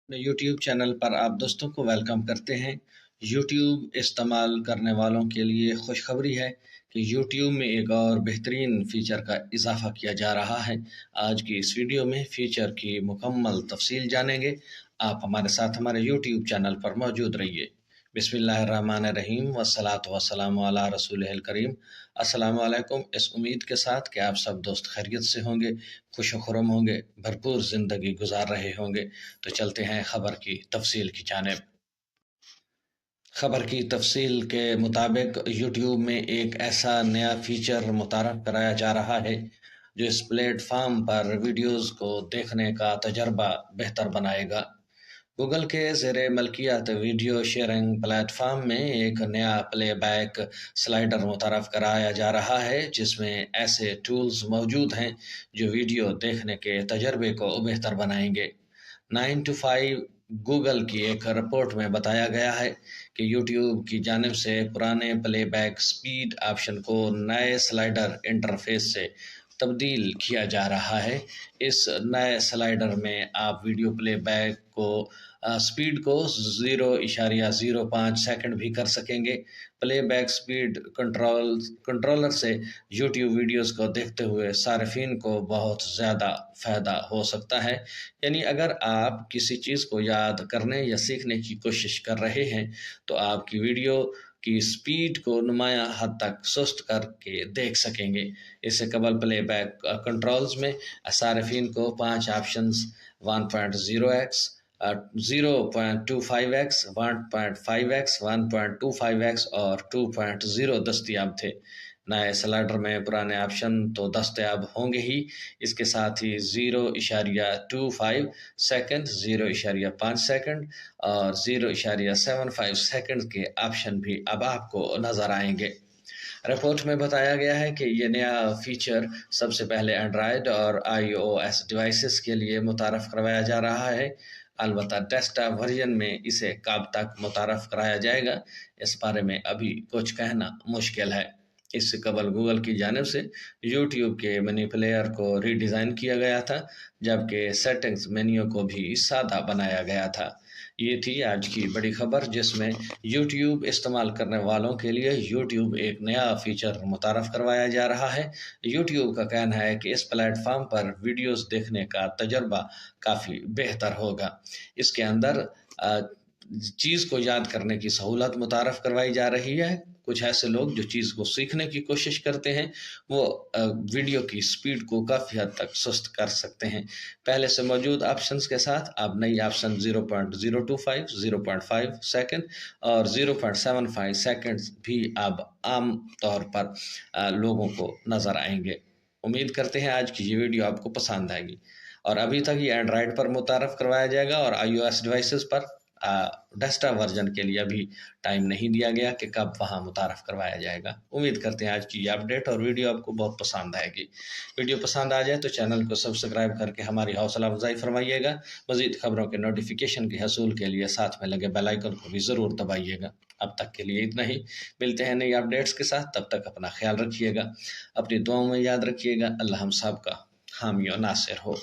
अपने YouTube channel पर आप दोस्तों को वेलकम करते हैं। YouTube इस्तेमाल करने वालों के लिए खुशखबरी है कि YouTube में एक और बेहतरीन फ़ीचर का इजाफ़ा किया जा रहा है। आज की इस वीडियो में फ़ीचर की मुकम्मल तफसील जानेंगे। आप हमारे साथ हमारे YouTube चैनल पर मौजूद रहिए। बिस्मिल्लाहिर्रहमानिर्रहीम वस्सलातु वस्सलामु अला रसूलिहिल करीम। अस्सलामु अलैकुम। इस उम्मीद के साथ कि आप सब दोस्त खैरियत से होंगे, खुश खुरम होंगे, भरपूर ज़िंदगी गुजार रहे होंगे। तो चलते हैं खबर की तफसील की जानिब। खबर की तफसील के मुताबिक यूट्यूब में एक ऐसा नया फीचर मुतारफ़ कराया जा रहा है जो इस प्लेटफॉर्म पर वीडियोज़ को देखने का तजर्बा बेहतर बनाएगा। गूगल के ज़ेरे मलकियत वीडियो शेयरिंग प्लेटफॉर्म में एक नया प्लेबैक स्लाइडर मुतारफ़ कराया जा रहा है जिसमें ऐसे टूल्स मौजूद हैं जो वीडियो देखने के तजर्बे को बेहतर बनाएंगे। 9 to 5 गूगल की एक रिपोर्ट में बताया गया है कि यूट्यूब की जानिब से पुराने प्लेबैक स्पीड ऑप्शन को नए स्लाइडर इंटरफेस से तब्दील किया जा रहा है। इस नए स्लाइडर में आप वीडियो प्लेबैक को स्पीड को 0.05 सेकंड भी कर सकेंगे। प्लेबैक स्पीड कंट्रोलर से यूट्यूब वीडियोस को देखते हुए सार्फिन को बहुत ज़्यादा फ़ायदा हो सकता है। यानी अगर आप किसी चीज़ को याद करने या सीखने की कोशिश कर रहे हैं तो आपकी वीडियो की स्पीड को नुमायाँ हद तक सुस्त करके देख सकेंगे। इससे कबल प्लेबैक कंट्रोल्स में सार्फिन को 5 options 1.0x 0.25x 1.5x 1.25x और 2.0 दस्तयाब थे। नए स्लाइडर में पुराने ऑप्शन तो दस्तयाब होंगे ही, इसके साथ ही 0.25 सेकंड, 0.5 सेकंड और 0.75 सेकंड के ऑप्शन भी अब आपको नज़र आएंगे। रिपोर्ट में बताया गया है कि ये नया फीचर सबसे पहले एंड्रॉयड और iOS डिवाइसेस के लिए मुतारफ़ करवाया जा रहा है। अलबत्ता डेस्कटॉप वर्जन में इसे कब तक मुतारफ़ कराया जाएगा, इस बारे में अभी कुछ कहना मुश्किल है। इससे कबल गूगल की जानिब से यूट्यूब के मेन्यू प्लेयर को रीडिज़ाइन किया गया था, जबकि सेटिंग्स मेन्यू को भी सादा बनाया गया था। ये थी आज की बड़ी खबर जिसमें यूट्यूब इस्तेमाल करने वालों के लिए यूट्यूब एक नया फीचर मुतारफ़ करवाया जा रहा है। यूट्यूब का कहना है कि इस प्लेटफॉर्म पर वीडियोस देखने का तजर्बा काफ़ी बेहतर होगा। इसके अंदर चीज़ को याद करने की सहूलत मुतारफ़ करवाई जा रही है। कुछ ऐसे लोग जो चीज़ को सीखने की कोशिश करते हैं वो वीडियो की स्पीड को काफ़ी हद तक सुस्त कर सकते हैं। पहले से मौजूद ऑप्शंस के साथ अब नई ऑप्शन 0.025, 0.5 सेकंड और 0.75 सेकंड्स भी अब आम तौर पर लोगों को नज़र आएंगे। उम्मीद करते हैं आज की ये वीडियो आपको पसंद आएगी। और अभी तक ये एंड्रॉयड पर मुतारफ़ करवाया जाएगा और iOS डिवाइसेस पर डेस्कटॉप वर्जन के लिए अभी टाइम नहीं दिया गया कि कब वहाँ मुतारफ़ करवाया जाएगा। उम्मीद करते हैं आज की ये अपडेट और वीडियो आपको बहुत पसंद आएगी। वीडियो पसंद आ जाए तो चैनल को सब्सक्राइब करके हमारी हौसला अफजाई फरमाइएगा। मज़ीद खबरों के नोटिफिकेशन के हसूल के लिए साथ में लगे बेल आइकन को भी ज़रूर दबाइएगा। अब तक के लिए इतना ही। मिलते हैं नई अपडेट्स के साथ, तब तक अपना ख्याल रखिएगा, अपनी दुआओं में याद रखिएगा। अल्लाह हम सब का हामी और नासिर हो।